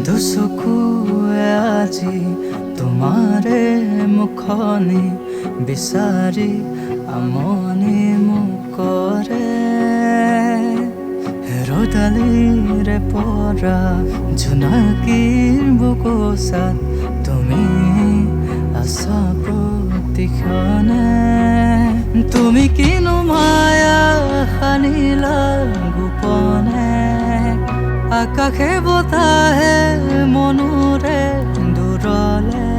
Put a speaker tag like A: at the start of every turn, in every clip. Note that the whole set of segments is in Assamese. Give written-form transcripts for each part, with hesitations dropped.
A: দুচকুৱে আজি তোমাৰে মুখনি বিচাৰি আমনি মোক কৰে। ৰ'দালিৰে পৰা জোনাকীৰ বুকুচাত তুমি আছা প্ৰতিক্ষণে। তুমি কিনো মায়া সানিলা গোপনে, আকাশে বতাহে মনোৰে দূৰলে।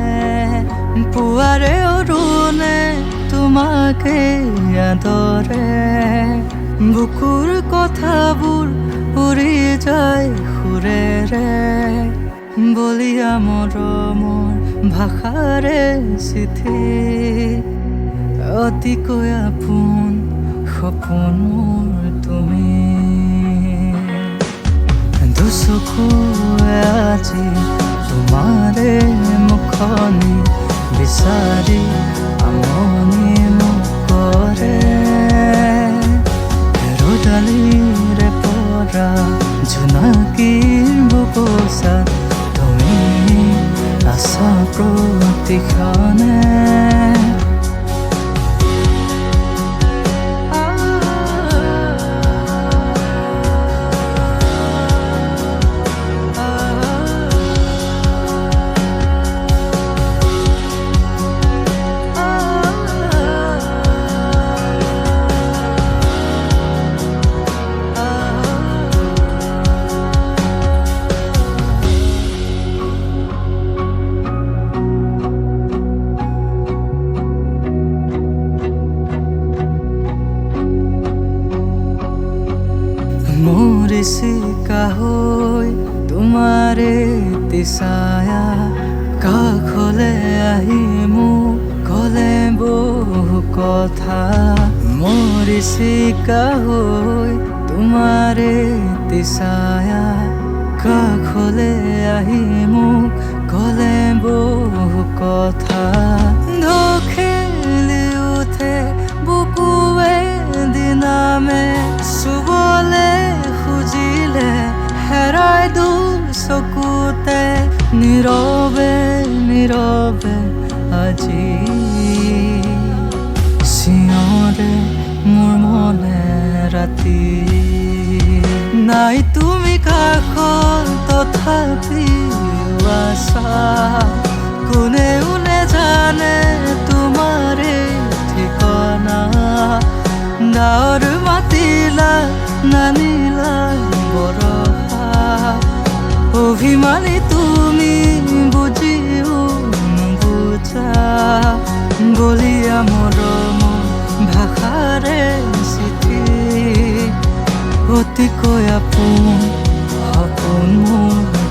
A: পুৱাৰে অৰুণে তোমাকে আদৰে, বুকুৰ কথাবোৰ উৰি যায় সুৰেৰে। বলিয়া মৰমৰ ভাষাৰে চিঠি, অতিকৈ আপোন সপোন মোৰ তুমি। দুচকুৱে আজি তোমাৰে মুখনি বিচাৰি আমনি মোক কৰে। ৰ'দালিৰে পৰা জোনাকীৰ বুকুচাত তুমি আছা প্ৰতিক্ষণে। মৰিচিকা হৈ তোমাৰে তিছায়া, কাষলে আহি মোক ক'লে বহু কথা। মৰিচিকা হৈ তোমাৰে তিছায়া, কাষলে আহি মোক ক'লে বহু কথা। ঢৌখেলি উঠে বুকুৱে দিনামে, চুবলে খুজিলে হেৰাই দুচকুতে। নীৰৱে নীৰৱে আজি চিঞৰে মোৰ মনে ৰাতি। নাই তুমি কাষত তথাপিও আছা, কোনেও নেজানে তোমাৰে ঠিকনা। ডাৱৰ মাতিলা নানিলা বৰষা, অভিমানী তুমি বুজিও নুবুজা। বলিয়া মৰমৰ ভাষাৰে চিঠি, অতিকৈ আপোন সপোন মোৰ।